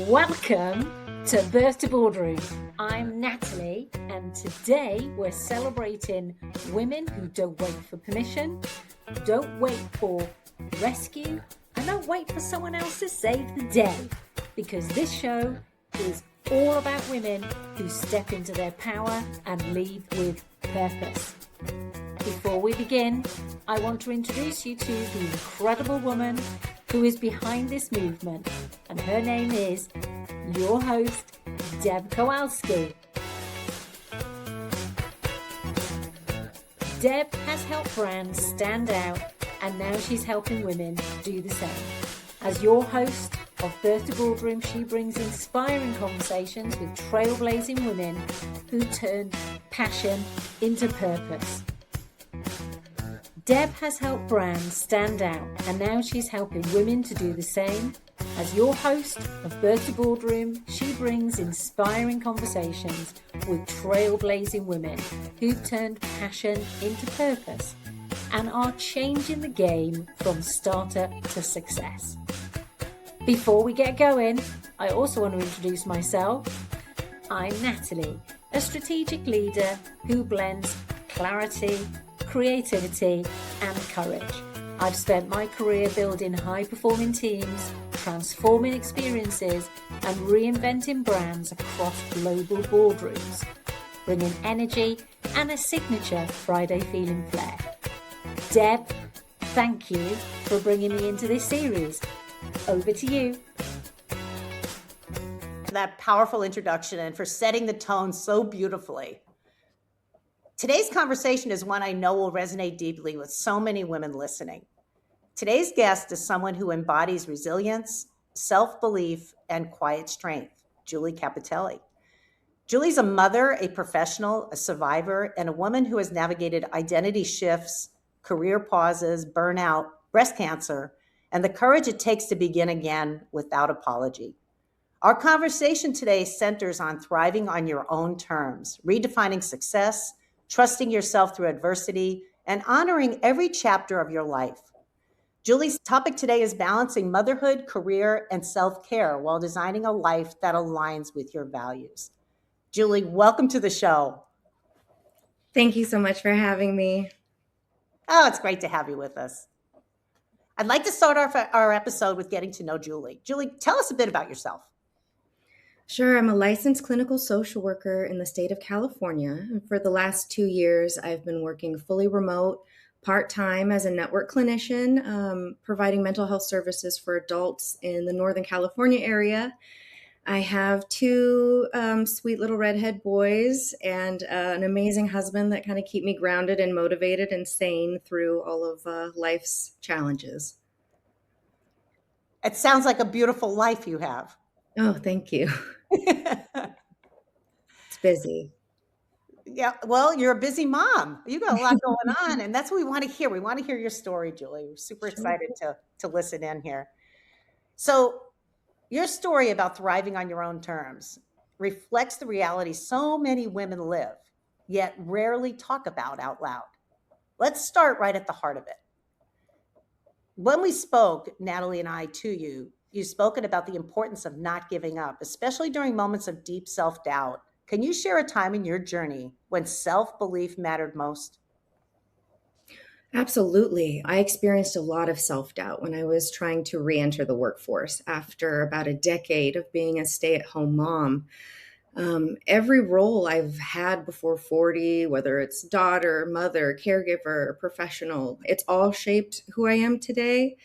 Welcome to Birth to Boardroom. I'm Natalie, and today we're celebrating women who don't wait for permission, don't wait for rescue, and don't wait for someone else to save the day. Because this show is all about women who step into their power and lead with purpose. Before we begin, I want to introduce you to the incredible woman who is behind this movement, and her name is your host, Deb Kowalski. Deb has helped brands stand out, and now she's helping women do the same. As your host of Birth to Boardroom, she brings inspiring conversations with trailblazing women who turn passion into purpose. Deb has helped brands stand out, and now she's helping women to do the same. As your host of Birth to Boardroom, she brings inspiring conversations with trailblazing women who've turned passion into purpose and are changing the game from starter to success. Before we get going, I also want to introduce myself. I'm Natalie, a strategic leader who blends clarity, creativity, and courage. I've spent my career building high-performing teams, transforming experiences, and reinventing brands across global boardrooms, bringing energy and a signature Friday feeling flair. Deb, thank you for bringing me into this series. Over to you. That powerful introduction and for setting the tone so beautifully. Today's conversation is one I know will resonate deeply with so many women listening. Today's guest is someone who embodies resilience, self-belief, and quiet strength, Julie Capitelli. Julie's a mother, a professional, a survivor, and a woman who has navigated identity shifts, career pauses, burnout, breast cancer, and the courage it takes to begin again without apology. Our conversation today centers on thriving on your own terms, redefining success, trusting yourself through adversity, and honoring every chapter of your life. Julie's topic today is balancing motherhood, career, and self-care while designing a life that aligns with your values. Julie, welcome to the show. Thank you so much for having me. Oh, it's great to have you with us. I'd like to start our episode with getting to know Julie. Julie, tell us a bit about yourself. Sure, I'm a licensed clinical social worker in the state of California. And for the last 2 years, I've been working fully remote, part-time as a network clinician, providing mental health services for adults in the Northern California area. I have 2 sweet little redhead boys and an amazing husband that kind of keep me grounded and motivated and sane through all of life's challenges. It sounds like a beautiful life you have. Oh, thank you. It's busy. Yeah, well, you're a busy mom. You got a lot going on, and that's what we want to hear. We want to hear your story, Julie. We're super excited to listen in here. So your story about thriving on your own terms reflects the reality so many women live, yet rarely talk about out loud. Let's start right at the heart of it. When we spoke, Natalie and I, to you, you've spoken about the importance of not giving up, especially during moments of deep self-doubt. Can you share a time in your journey when self-belief mattered most? Absolutely. I experienced a lot of self-doubt when I was trying to re-enter the workforce after about a decade of being a stay-at-home mom. Every role I've had before 40, whether it's daughter, mother, caregiver, professional, it's all shaped who I am today.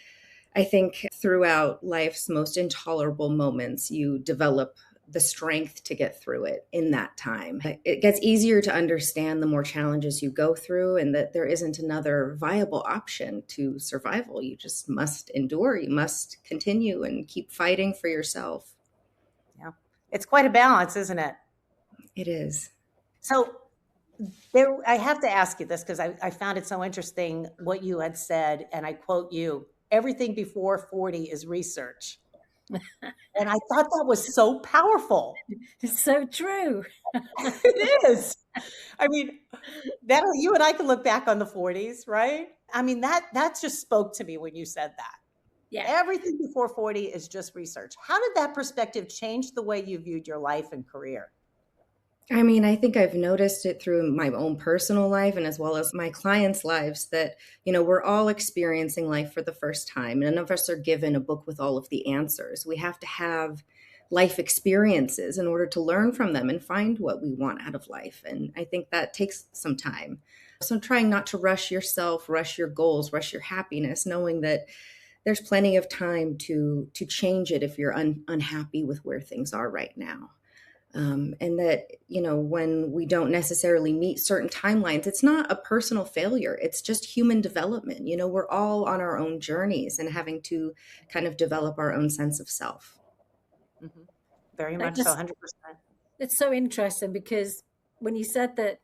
I think throughout life's most intolerable moments, you develop the strength to get through it in that time. It gets easier to understand the more challenges you go through and that there isn't another viable option to survival. You just must endure. You must continue and keep fighting for yourself. Yeah, it's quite a balance, isn't it? It is. So I have to ask you this because I found it so interesting what you had said, and I quote you, everything before 40 is research. And I thought that was so powerful. It's so true. It is. I mean, you and I can look back on the 40s, right? I mean, that just spoke to me when you said that. Yeah. Everything before 40 is just research. How did that perspective change the way you viewed your life and career? I mean, I think I've noticed it through my own personal life and as well as my clients' lives that, we're all experiencing life for the first time. None of us are given a book with all of the answers. We have to have life experiences in order to learn from them and find what we want out of life. And I think that takes some time. So trying not to rush yourself, rush your goals, rush your happiness, knowing that there's plenty of time to change it if you're unhappy with where things are right now. And that, when we don't necessarily meet certain timelines, it's not a personal failure. It's just human development. We're all on our own journeys and having to kind of develop our own sense of self. Mm-hmm. Very I much so, just, 100%. it's so interesting because when you said that,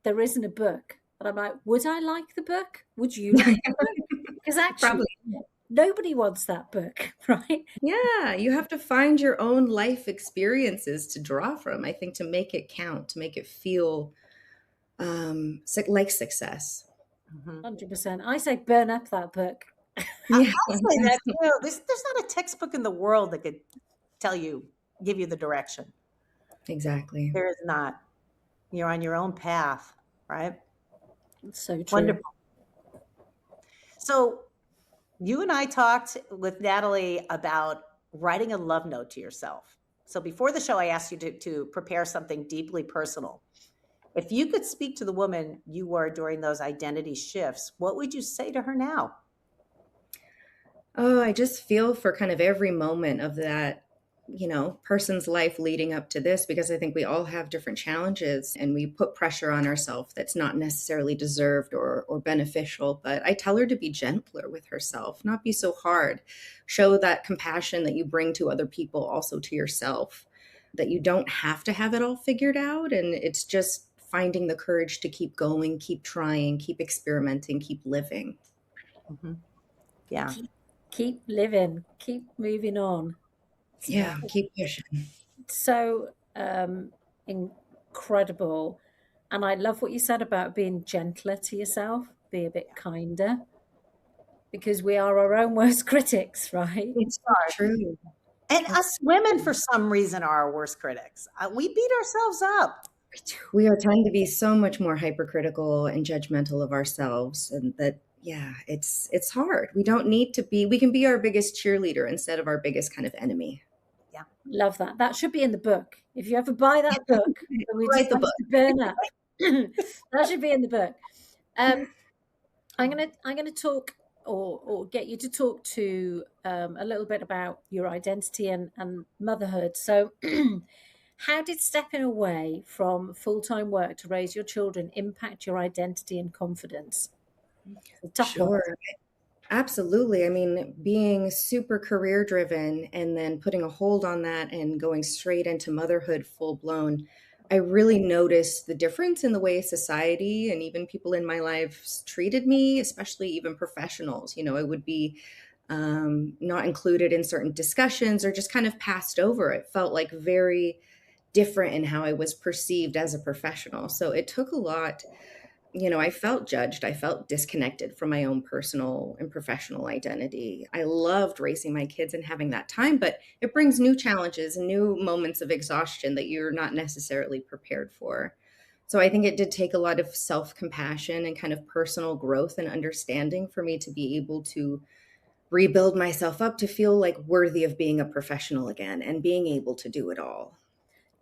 there isn't a book, and I'm like, would I like the book? Would you like the book? Because actually, Probably. nobody wants that book, right? Yeah, you have to find your own life experiences to draw from, I think, to make it count, to make it feel like success. Mm-hmm. 100%. I say burn up that book. Yeah, I'll say that too. There's not a textbook in the world that could give you the direction. exactly. There is not. You're on your own path, right? It's so true. Wonderful. So you and I talked with Natalie about writing a love note to yourself. So before the show, I asked you to prepare something deeply personal. If you could speak to the woman you were during those identity shifts, what would you say to her now? Oh, I just feel for kind of every moment of that, person's life leading up to this, because I think we all have different challenges and we put pressure on ourselves that's not necessarily deserved or beneficial. But I tell her to be gentler with herself, not be so hard. Show that compassion that you bring to other people, also to yourself, that you don't have to have it all figured out. And it's just finding the courage to keep going, keep trying, keep experimenting, keep living. Mm-hmm. Yeah. Keep living, keep moving on. Yeah, keep pushing. So incredible. And I love what you said about being gentler to yourself, be a bit kinder, because we are our own worst critics, right? It's so true. And us It's women, for some reason, are our worst critics. We beat ourselves up. we are trying to be so much more hypercritical and judgmental of ourselves, and that, yeah, it's hard. We don't need to be. We can be our biggest cheerleader instead of our biggest kind of enemy. Yeah. Love that. That should be in the book. If you ever buy that book, that we Write the decided book. to burn up, that should be in the book. I'm gonna talk or get you to talk to a little bit about your identity and motherhood. So, how did stepping away from full-time work to raise your children impact your identity and confidence? It's a tough one. Sure. Absolutely. I mean, being super career driven and then putting a hold on that and going straight into motherhood full blown, I really noticed the difference in the way society and even people in my life treated me, especially even professionals. I would be not included in certain discussions or just kind of passed over. It felt like very different in how I was perceived as a professional. So it took a lot. I felt judged. I felt disconnected from my own personal and professional identity. I loved raising my kids and having that time, but it brings new challenges and new moments of exhaustion that you're not necessarily prepared for. So I think it did take a lot of self-compassion and kind of personal growth and understanding for me to be able to rebuild myself up to feel like worthy of being a professional again and being able to do it all.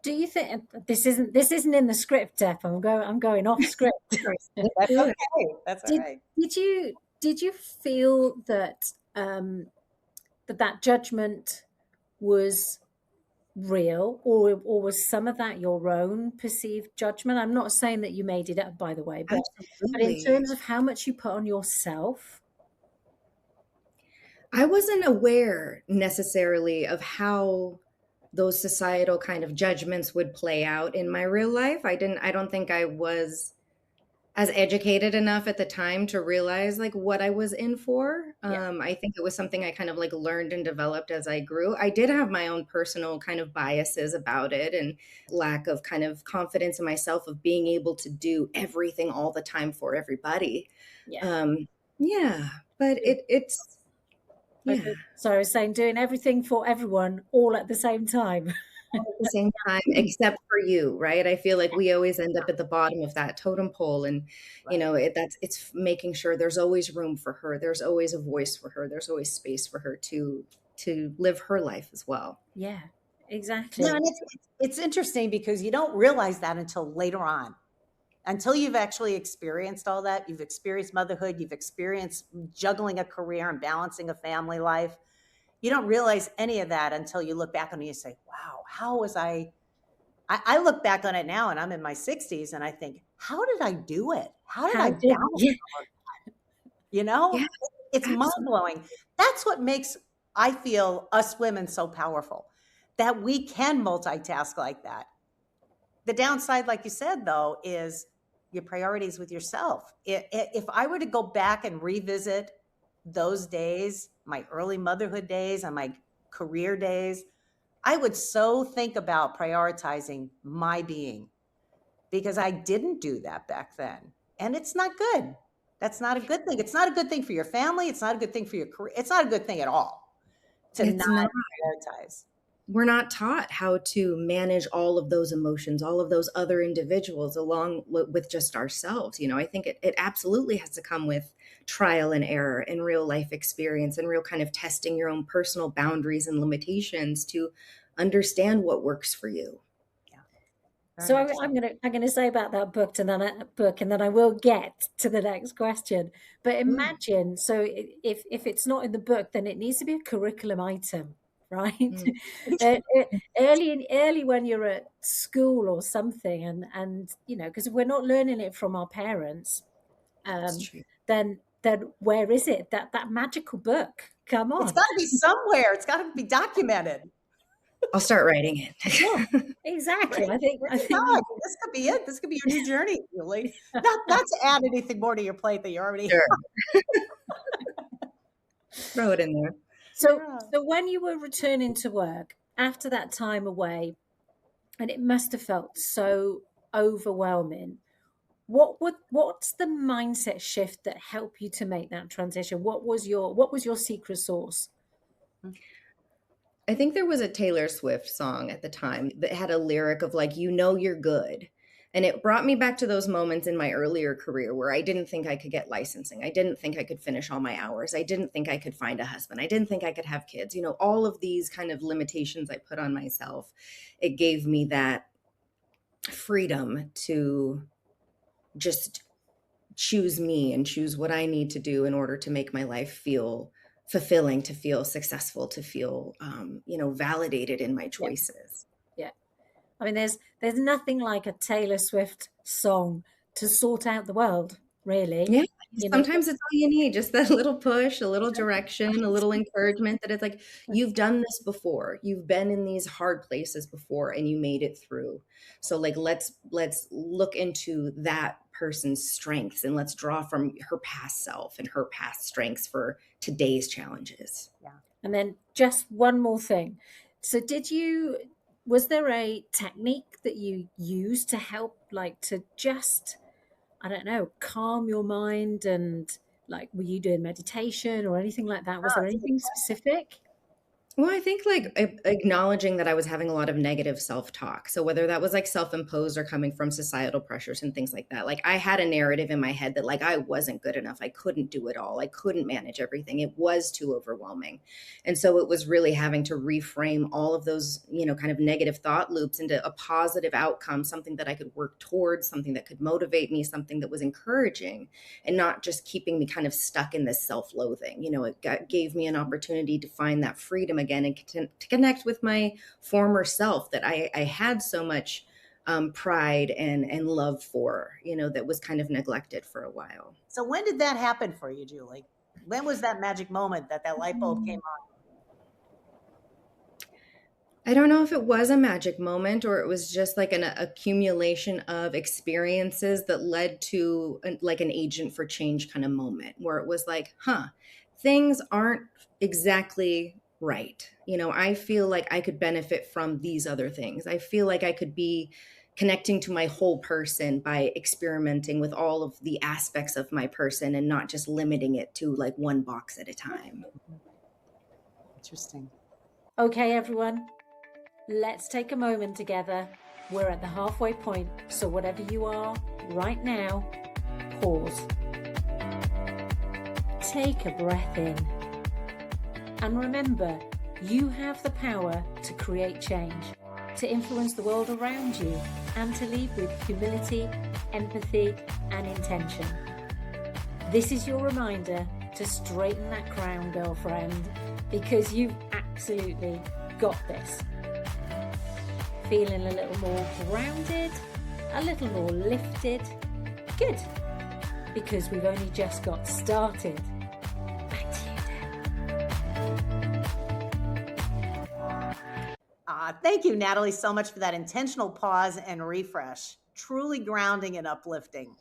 Do you think this isn't in the script, Deb? I'm going off script. That's okay. That's all Did right. did you feel that that judgment was real, or was some of that your own perceived judgment? I'm not saying that you made it up, by the way, but in Absolutely. terms of how much you put on yourself. I wasn't aware necessarily of how those societal kind of judgments would play out in my real life. I don't think I was as educated enough at the time to realize like what I was in for. Yeah. I think it was something I kind of like learned and developed as I grew. I did have my own personal kind of biases about it and lack of kind of confidence in myself of being able to do everything all the time for everybody. Yeah. Yeah, but Yeah. So I was saying doing everything for everyone all at the same time. At the same time, except for you, right? I feel like we always end up at the bottom of that totem pole, and Right. it's making sure there's always room for her. There's always a voice for her. There's always space for her to live her life as well. Yeah, No, exactly. and it's interesting because you don't realize that until later on. Until you've actually experienced all that, you've experienced motherhood, you've experienced juggling a career and balancing a family life. You don't realize any of that until you look back on it and you say, wow, how was I look back on it now and I'm in my 60s and I think, how did I do it? How did I How did balance? yeah, You Yeah, know, it's mind absolutely. blowing. That's what makes, I feel, us women so powerful, that we can multitask like that. The downside, like you said, though, is your priorities with yourself. If I were to go back and revisit those days, my early motherhood days and my career days, I would so think about prioritizing my being because I didn't do that back then. And it's not good. That's not a good thing. It's not a good thing for your family. It's not a good thing for your career. It's not a good thing at all to It's not not. prioritize. We're not taught how to manage all of those emotions, all of those other individuals along with just ourselves. I think it absolutely has to come with trial and error and real life experience and real kind of testing your own personal boundaries and limitations to understand what works for you. Yeah, very so much so. I'm gonna say about that book, and then I will get to the next question. But Mm. imagine, so if it's not in the book, then it needs to be a curriculum item, right? Mm, Early when you're at school or something, and because if we're not learning it from our parents, that's um, true. then where is it? That magical book? Come It's on. got to be somewhere. It's got to be documented. I'll start writing Yeah, it. exactly. Bring I it think you on. This could be it. This could be your new journey, Julie. Not to add anything more to your plate that you already have. Sure. Throw it in there. so Yeah. so when you were returning to work after that time away, and it must have felt so overwhelming. What's the mindset shift that helped you to make that transition? What was your secret sauce? I think there was a Taylor Swift song at the time that had a lyric of like, you're good. And it brought me back to those moments in my earlier career where I didn't think I could get licensing. I didn't think I could finish all my hours. I didn't think I could find a husband. I didn't think I could have kids. All of these kind of limitations I put on myself. It gave me that freedom to just choose me and choose what I need to do in order to make my life feel fulfilling, to feel successful, to feel, validated in my Yeah, choices. yeah. I mean, there's nothing like a Taylor Swift song to sort out the world, really. Yeah. You know, Sometimes it's all you need, just that little push, a little direction, a little encouragement that it's like, you've done this before. You've been in these hard places before and you made it through. So like let's look into that person's strengths and let's draw from her past self and her past strengths for today's challenges. Yeah. and then just one more thing. So was there a technique that you used to help, like, to just, I don't know, calm your mind, and like, were you doing meditation or anything like that? Was Oh, there it's a good anything question. specific? Well, I think like acknowledging that I was having a lot of negative self-talk. So whether that was like self-imposed or coming from societal pressures and things like that. Like I had a narrative in my head that like I wasn't good enough. I couldn't do it all. I couldn't manage everything. It was too overwhelming. And so it was really having to reframe all of those, kind of negative thought loops into a positive outcome, something that I could work towards, something that could motivate me, something that was encouraging and not just keeping me kind of stuck in this self-loathing. Gave me an opportunity to find that freedom again and to connect with my former self that I had so much pride and love for, that was kind of neglected for a while. So when did that happen for you, Julie? When was that magic moment that light bulb came on? I don't know if it was a magic moment or it was just like an accumulation of experiences that led to like an agent for change kind of moment where it was like, things aren't exactly right. I feel like I could benefit from these other things. I feel like I could be connecting to my whole person by experimenting with all of the aspects of my person and not just limiting it to like one box at a time. Interesting. Okay, everyone, let's take a moment together. We're at the halfway point, so whatever you are right now, pause. Take a breath in. And remember, you have the power to create change, to influence the world around you, and to lead with humility, empathy, and intention. This is your reminder to straighten that crown, girlfriend, because you've absolutely got this. Feeling a little more grounded, a little more lifted? Good, because we've only just got started. Back to you, Dan. Thank you, Natalie, so much for that intentional pause and refresh. Truly grounding and uplifting.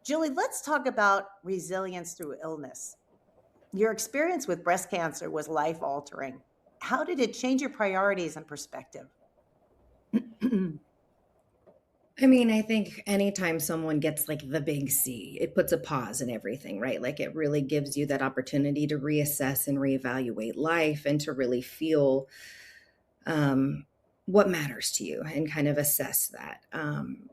Julie, let's talk about resilience through illness. Your experience with breast cancer was life-altering. How did it change your priorities and perspective? I mean, I think anytime someone gets like the big C, it puts a pause in everything, right? Like it really gives you that opportunity to reassess and reevaluate life and to really feel what matters to you and kind of assess that.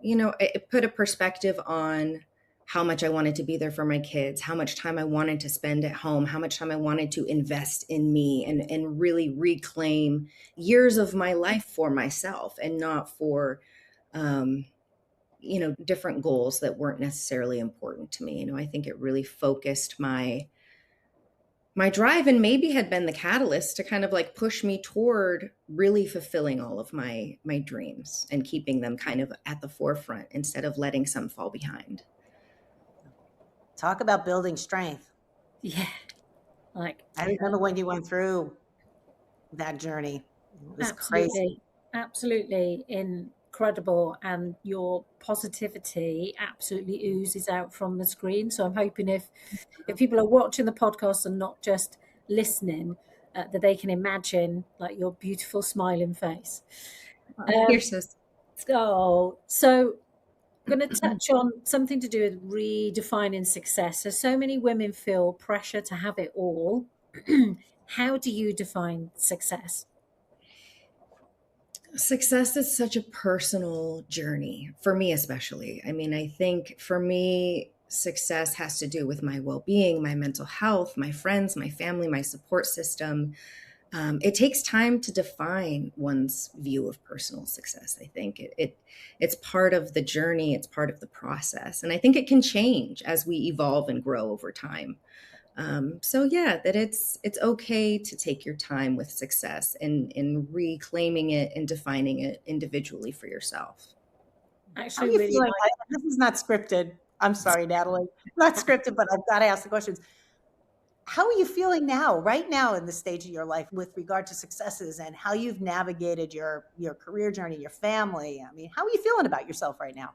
It put a perspective on how much I wanted to be there for my kids, how much time I wanted to spend at home, how much time I wanted to invest in me and really reclaim years of my life for myself and not for, different goals that weren't necessarily important to me. I think it really focused my drive and maybe had been the catalyst to kind of like push me toward really fulfilling all of my dreams and keeping them kind of at the forefront instead of letting some fall behind. Talk about building strength. Yeah. I remember when you went through that journey. It was absolutely, crazy. Absolutely incredible. And your positivity absolutely oozes out from the screen. So I'm hoping if people are watching the podcast and not just listening, that they can imagine like your beautiful smiling face. You're so So I'm going to touch on something to do with redefining success. So many women feel pressure to have it all. How do you define success? Success is such a personal journey for me, especially. I mean, I think for me, success has to do with my well-being, my mental health, my friends, my family, my support system. It takes time to define one's view of personal success. I think it's part of the journey. It's part of the process. And I think it can change as we evolve and grow over time. That it's okay to take your time with success and reclaiming it and defining it individually for yourself. Actually, How are you really feeling? This is not scripted. I'm sorry, Natalie. Not scripted, but I've got to ask the questions. How are you feeling now, right now in this stage of your life with regard to successes and how you've navigated your career journey, your family? I mean, how are you feeling about yourself right now?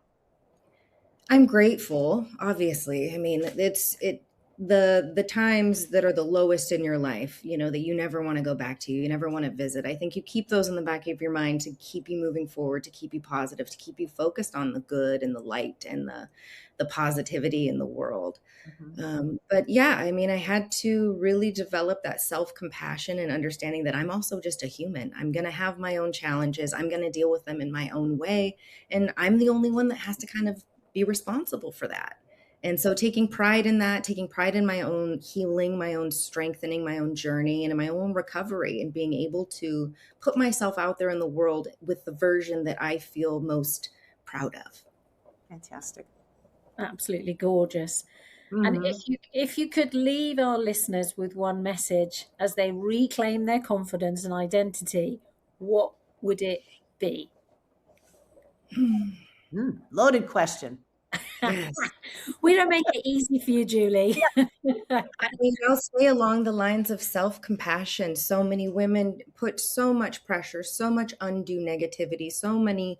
I'm grateful, obviously. I mean, the times that are the lowest in your life, that you never want to go back to, you never want to visit. I think you keep those in the back of your mind to keep you moving forward, to keep you positive, to keep you focused on the good and the light and the positivity in the world. But yeah, I mean, I had to really develop that self-compassion and understanding that I'm also just a human. I'm going to have my own challenges. I'm going to deal with them in my own way. And I'm the only one that has to kind of be responsible for that. And so taking pride in that, taking pride in my own healing, my own strengthening, my own journey, and in my own recovery, and being able to put myself out there in the world with the version that I feel most proud of. Fantastic. Absolutely gorgeous. And if you could leave our listeners with one message as they reclaim their confidence and identity, what would it be? Loaded question. Yes. We don't make it easy for you, Julie. I mean, I'll say along the lines of self-compassion. So many women put so much pressure, so much undue negativity, so many,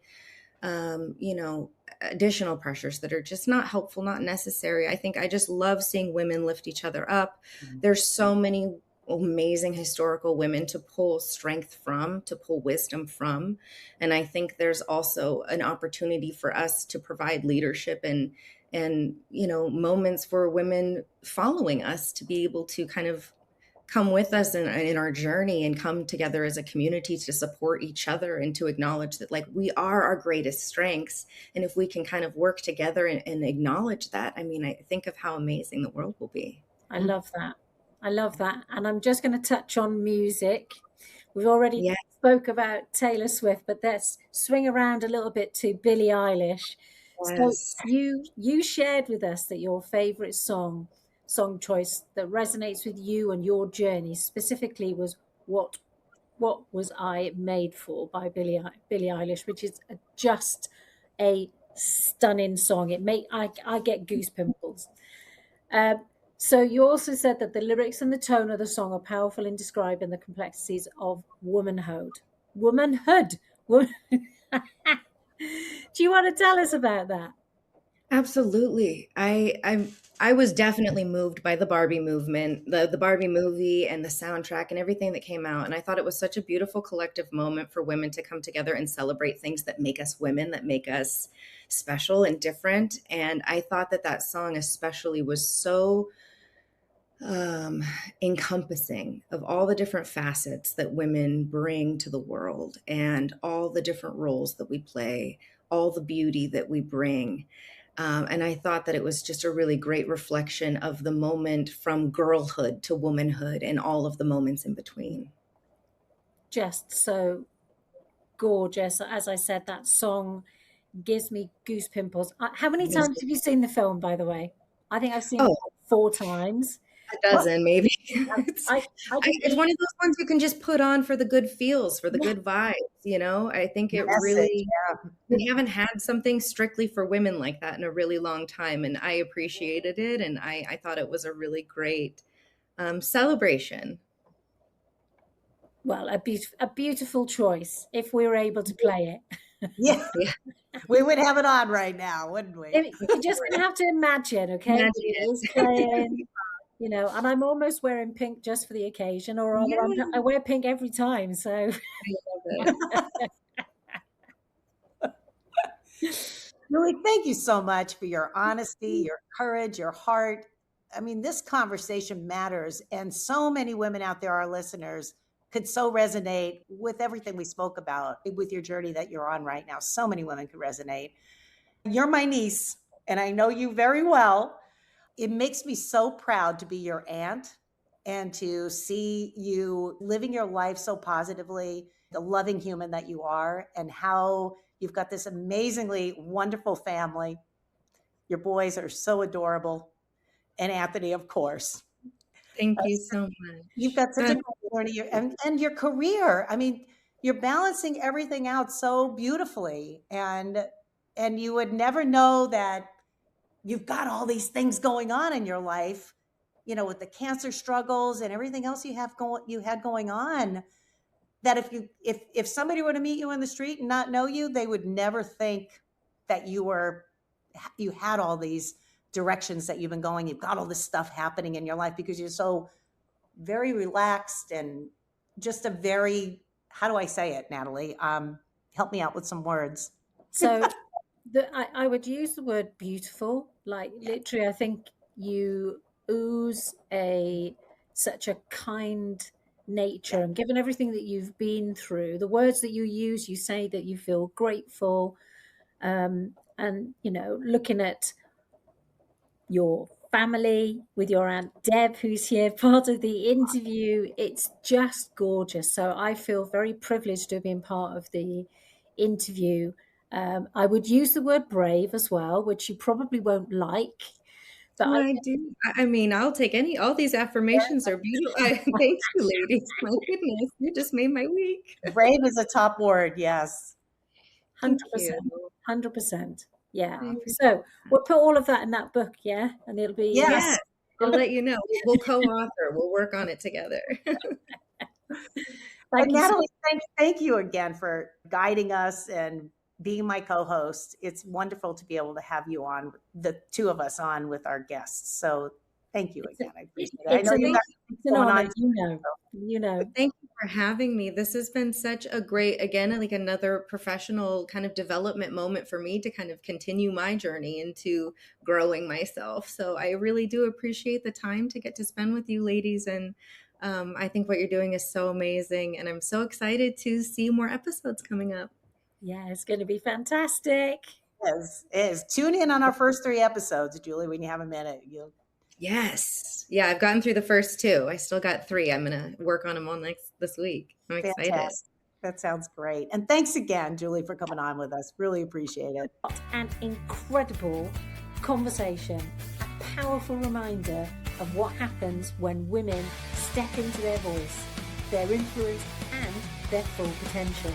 additional pressures that are just not helpful, not necessary. I think I just love seeing women lift each other up. There's so many amazing historical women to pull strength from, to pull wisdom from. And I think there's also an opportunity for us to provide leadership and moments for women following us to be able to kind of come with us in our journey and come together as a community to support each other and to acknowledge that, like, we are our greatest strengths. And if we can kind of work together and acknowledge that, I mean, I think of how amazing the world will be. I love that. I love that. And I'm just going to touch on music. We've already Yeah. spoke about Taylor Swift, but let's swing around a little bit to Billie Eilish. So Yes. you shared with us that your favorite song choice that resonates with you and your journey specifically was what was I made for by Billie Eilish, which is just a stunning song. I get goose pimples. So you also said that the lyrics and the tone of the song are powerful in describing the complexities of womanhood. Womanhood. Do you want to tell us about that? Absolutely. I was definitely moved by the Barbie movement, the Barbie movie and the soundtrack and everything that came out. And I thought it was such a beautiful collective moment for women to come together and celebrate things that make us women, that make us special and different. And I thought that that song especially was so encompassing of all the different facets that women bring to the world and all the different roles that we play, all the beauty that we bring. And I thought that it was just a really great reflection of the moment from girlhood to womanhood and all of the moments in between. Just so gorgeous. As I said, that song gives me goose pimples. How many times have you seen the film, by the way? I think I've seen it Oh, 4 times. a dozen, maybe. I It's one of those ones you can just put on for the good feels, for the good vibes, you know? I think it Message, really, yeah. we haven't had something strictly for women like that in a really long time, and I appreciated it, and I thought it was a really great celebration. Well, a beautiful choice if we were able to play it. Yeah, Yeah, we would have it on right now, wouldn't we? You're just going to have to imagine, okay? imagine It is it. playing, and I'm almost wearing pink just for the occasion, or rather, Yeah, I wear pink every time. So, I love it. Louis, thank you so much for your honesty, your courage, your heart. I mean, this conversation matters. And so many women out there, our listeners, could so resonate with everything we spoke about with your journey that you're on right now. So many women could resonate. You're my niece, and I know you very well. It makes me so proud to be your aunt and to see you living your life so positively, the loving human that you are, and how you've got this amazingly wonderful family. Your boys are so adorable. And Anthony, of course. Thank you so You've much. got such a great journey and your career. I mean, you're balancing everything out so beautifully. And you would never know that you've got all these things going on in your life, with the cancer struggles and everything else you had going on, that if somebody were to meet you in the street and not know you, they would never think that you had all these directions that you've been going. You've got all this stuff happening in your life because you're so very relaxed and just a very, how do I say it, Natalie? Help me out with some words. so I would use the word beautiful. Like literally, I think you ooze such a kind nature, and given everything that you've been through, the words that you use, you say that you feel grateful, and looking at your family with your Aunt Deb, who's here, part of the interview. It's just gorgeous. So I feel very privileged to have been part of the interview. I would use the word brave as well, which you probably won't like. But Oh, I do. I mean, I'll take all these affirmations are beautiful. Thank you, ladies. My goodness, you just made my week. Brave is a top word. Yes. 100%, Thank you. 100%. Yeah. I appreciate So we'll put all of that in that book, yeah? And it'll be Yes. Yeah, I'll let you know. We'll co-author. We'll work on it together. And Natalie, thank you again for guiding us and being my co-host. It's wonderful to be able to have you on, the two of us on with our guests. So thank you again. I appreciate it. I know you got an going honor, on. you know. Thank you for having me. This has been such a great, again, like another professional kind of development moment for me to kind of continue my journey into growing myself. So I really do appreciate the time to get to spend with you ladies. And I think what you're doing is so amazing, and I'm so excited to see more episodes coming up. Yeah, it's going to be fantastic. Is. Tune in on our first 3 episodes, Julie, when you have a minute. Yes. Yeah, I've gotten through the first 2. I still got 3. I'm going to work on them all this week. I'm excited. Fantastic. That sounds great. And thanks again, Julie, for coming on with us. Really appreciate it. An incredible conversation, a powerful reminder of what happens when women step into their voice, their influence, and their full potential.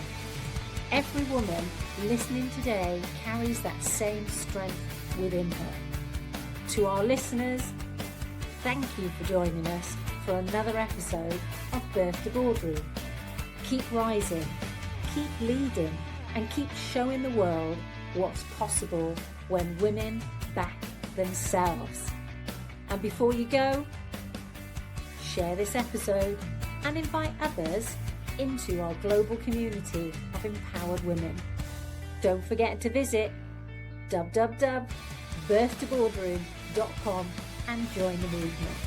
Every woman listening today carries that same strength within her. To our listeners, thank you for joining us for another episode of Birth to Boardroom. Keep rising, keep leading, and keep showing the world what's possible when women back themselves. And before you go, share this episode and invite others into our global community of empowered women. Don't forget to visit www.birthtoboardroom.com and join the movement.